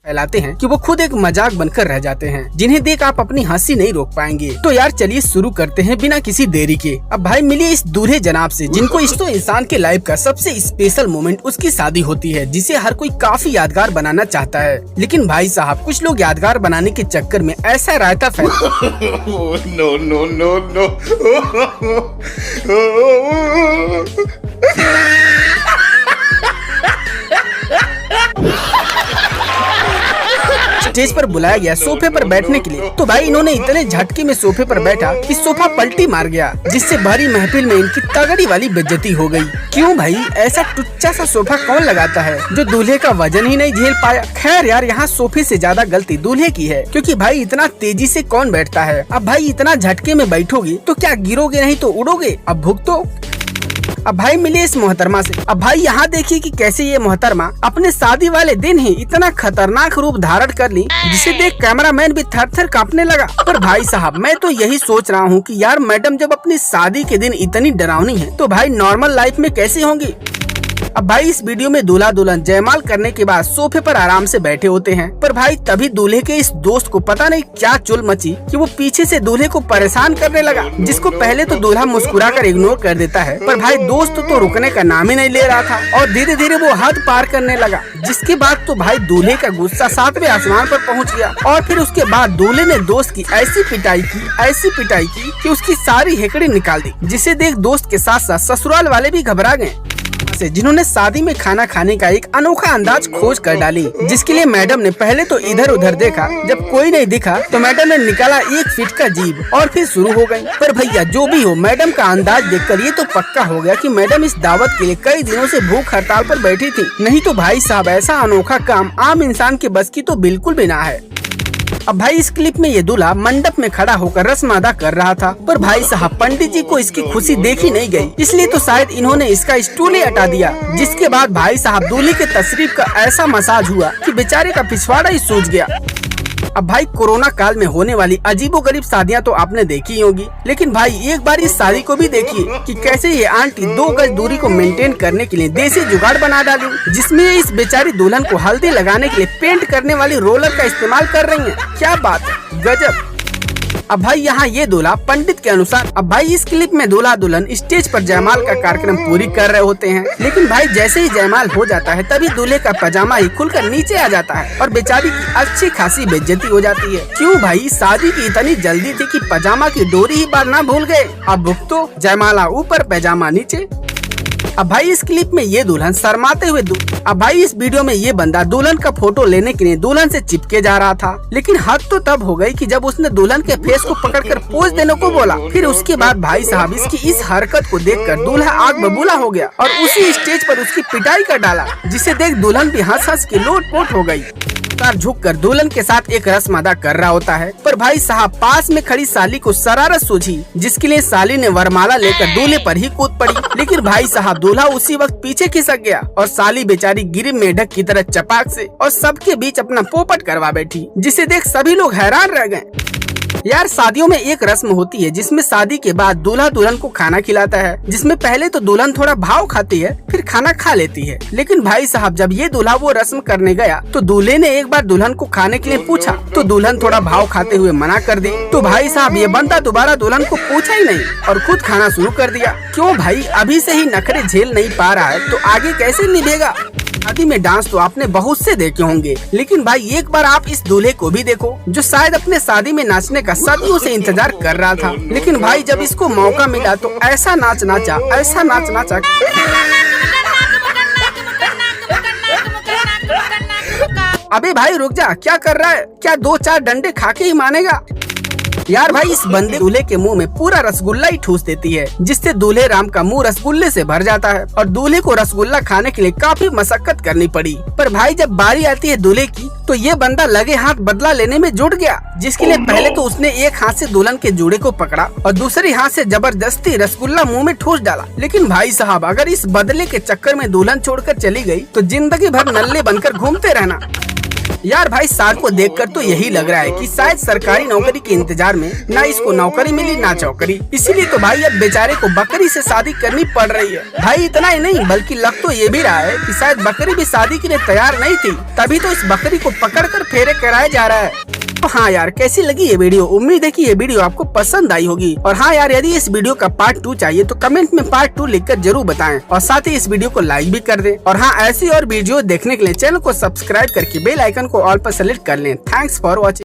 फैलाते हैं कि वो खुद एक मजाक बनकर रह जाते हैं, जिन्हें देख आप अपनी हंसी नहीं रोक पाएंगे। तो यार चलिए शुरू करते हैं बिना किसी देरी के। अब भाई मिलिए इस दूल्हे जनाब से, जिनको इस तो इंसान के लाइफ का सबसे स्पेशल मोमेंट उसकी शादी होती है, जिसे हर कोई काफी यादगार बनाना चाहता है। लेकिन भाई साहब कुछ लोग यादगार बनाने के चक्कर में ऐसा रायता फैल no no no no stage पर बुलाया गया सोफे पर बैठने के लिए। तो भाई इन्होंने इतने झटके में सोफे पर बैठा कि सोफा पलटी मार गया, जिससे भरी महफिल में इनकी तगड़ी वाली बेइज्जती हो गई। क्यों भाई, ऐसा टुच्चा सा सोफा कौन लगाता है जो दूल्हे का वजन ही नहीं झेल पाया। खैर यार, यहाँ सोफे से ज्यादा गलती दूल्हे की है, क्योंकि भाई इतना तेजी से कौन बैठता है। अब भाई इतना झटके में बैठोगे तो क्या गिरोगे नहीं तो उड़ोगे। अब भुगतो। अब भाई मिले इस मोहतरमा से। अब भाई यहाँ देखिए कि कैसे ये मोहतरमा अपने शादी वाले दिन ही इतना खतरनाक रूप धारण कर ली, जिसे देख कैमरामैन भी थर थर कांपने लगा। पर भाई साहब मैं तो यही सोच रहा हूँ कि यार मैडम जब अपनी शादी के दिन इतनी डरावनी है, तो भाई नॉर्मल लाइफ में कैसी होंगी। अब भाई इस वीडियो में दूल्हा दुल्हन जयमाल करने के बाद सोफे पर आराम से बैठे होते हैं। पर भाई तभी दूल्हे के इस दोस्त को पता नहीं क्या चुल मची कि वो पीछे से दूल्हे को परेशान करने लगा, जिसको पहले तो दूल्हा मुस्कुराकर इग्नोर कर देता है, पर भाई दोस्त तो रुकने का नाम ही नहीं ले रहा था और धीरे धीरे वो हद पार करने लगा। जिसके बाद तो भाई दूल्हे का गुस्सा 7वें आसमान पर पहुँच गया और फिर उसके बाद दूल्हे ने दोस्त की ऐसी पिटाई की कि उसकी सारी हेकड़ी निकाल दी, जिसे देख दोस्त के साथ साथ ससुराल वाले भी घबरा गए, जिन्होंने शादी में खाना खाने का एक अनोखा अंदाज खोज कर डाली। जिसके लिए मैडम ने पहले तो इधर उधर देखा, जब कोई नहीं दिखा तो मैडम ने निकाला 1 फीट का जीभ और फिर शुरू हो गई। पर भैया जो भी हो, मैडम का अंदाज देखकर ये तो पक्का हो गया कि मैडम इस दावत के लिए कई दिनों से भूख हड़ताल पर बैठी थी। नहीं तो भाई साहब ऐसा अनोखा काम आम इंसान के बस की तो बिल्कुल भी ना है। अब भाई इस क्लिप में ये दूल्हा मंडप में खड़ा होकर रस्म अदा कर रहा था, पर भाई साहब पंडित जी को इसकी खुशी देखी नहीं गई, इसलिए तो शायद इन्होंने इसका स्टूल ही हटा दिया। जिसके बाद भाई साहब दूल्हे के तशरीफ का ऐसा मसाज हुआ कि बेचारे का पिछवाड़ा ही सूज गया। अब भाई कोरोना काल में होने वाली अजीबोगरीब शादियां तो आपने देखी होगी, लेकिन भाई एक बार इस शादी को भी देखिए कि कैसे ये आंटी 2 गज दूरी को मेंटेन करने के लिए देसी जुगाड़ बना डाली, जिसमें इस बेचारी दुल्हन को हल्दी लगाने के लिए पेंट करने वाली रोलर का इस्तेमाल कर रही है। क्या बात है, गजब। अब भाई यहाँ ये दूल्हा पंडित के अनुसार। अब भाई इस क्लिप में दूल्हा दुल्हन स्टेज पर जयमाल का कार्यक्रम पूरी कर रहे होते हैं, लेकिन भाई जैसे ही जयमाल हो जाता है तभी दूल्हे का पजामा ही खुलकर नीचे आ जाता है और बेचारी की अच्छी खासी बेइज्जती हो जाती है। क्यों भाई, शादी की इतनी जल्दी थी कि पजामा की डोरी ही बांधना भूल गए। अब भुगतो, जयमाला ऊपर पैजामा नीचे। अब भाई इस क्लिप में ये दुल्हन शर्माते हुए अब भाई इस वीडियो में ये बंदा दुल्हन का फोटो लेने के लिए दुल्हन से चिपके जा रहा था, लेकिन हद तो तब हो गई कि जब उसने दुल्हन के फेस को पकड़कर पोज देने को बोला। फिर उसके बाद भाई साहब इसकी इस हरकत को देखकर दूल्हा आग बबूला हो गया और उसी स्टेज पर उसकी पिटाई कर डाला, जिसे देख दुल्हन भी हंस हंस के लोटपोट हो गई। झुककर दुल्हन के साथ एक रस्म अदा कर रहा होता है, पर भाई साहब पास में खड़ी साली को शरारत सूझी, जिसके लिए साली ने वरमाला लेकर दूल्हे पर ही कूद पड़ी। लेकिन भाई साहब दूल्हा उसी वक्त पीछे खिसक गया और साली बेचारी गिरी मेढक की तरह चपाक से और सबके बीच अपना पोपट करवा बैठी, जिसे देख सभी लोग हैरान रह गए। यार शादियों में एक रस्म होती है जिसमें शादी के बाद दूल्हा दुल्हन को खाना खिलाता है, जिसमें पहले तो दुल्हन थोड़ा भाव खाती है फिर खाना खा लेती है। लेकिन भाई साहब जब ये दूल्हा वो रस्म करने गया तो दूल्हे ने एक बार दुल्हन को खाने के लिए पूछा, तो दुल्हन थोड़ा भाव खाते हुए मना कर दी। तो भाई साहब ये बंदा दोबारा दुल्हन को पूछा ही नहीं और खुद खाना शुरू कर दिया। क्यों भाई, अभी से ही नखरे झेल नहीं पा रहा है तो आगे कैसे निभेगा। शादी में डांस तो आपने बहुत से देखे होंगे, लेकिन भाई एक बार आप इस दूल्हे को भी देखो जो शायद अपने शादी में नाचने का सदियों से इंतजार कर रहा था, लेकिन भाई जब इसको मौका मिला तो ऐसा नाच नाचा। अबे भाई रुक जा, क्या कर रहा है, क्या 2-4 डंडे खा के ही मानेगा। यार भाई इस बंदे दूल्हे के मुंह में पूरा रसगुल्ला ही ठूस देती है, जिससे दूल्हे राम का मुंह रसगुल्ले से भर जाता है और दूल्हे को रसगुल्ला खाने के लिए काफी मशक्कत करनी पड़ी। पर भाई जब बारी आती है दूल्हे की तो ये बंदा लगे हाथ बदला लेने में जुट गया, जिसके लिए पहले तो उसने एक हाथ से दुल्हन के जोड़े को पकड़ा और दूसरे हाथ से जबरदस्ती रसगुल्ला मुंह में ठूस डाला। लेकिन भाई साहब अगर इस बदले के चक्कर में दुल्हन छोड़कर चली गई तो जिंदगी भर नल्ले बनकर घूमते रहना। यार भाई सार को देखकर तो यही लग रहा है कि शायद सरकारी नौकरी के इंतजार में ना इसको नौकरी मिली ना चौकरी, इसीलिए तो भाई अब बेचारे को बकरी से शादी करनी पड़ रही है। भाई इतना ही नहीं बल्कि लग तो ये भी रहा है कि शायद बकरी भी शादी के लिए तैयार नहीं थी, तभी तो इस बकरी को पकड़कर फेरे कराया जा रहा है। तो हाँ यार, कैसी लगी ये वीडियो? उम्मीद है कि ये वीडियो आपको पसंद आई होगी। और हाँ यार, यदि इस वीडियो का पार्ट 2 चाहिए तो कमेंट में पार्ट 2 लिखकर जरूर बताएं और साथ ही इस वीडियो को लाइक भी कर दें। और हाँ, ऐसी और वीडियो देखने के लिए चैनल को सब्सक्राइब करके बेल आइकन को ऑल पर सेलेक्ट कर लें। Thanks for watching.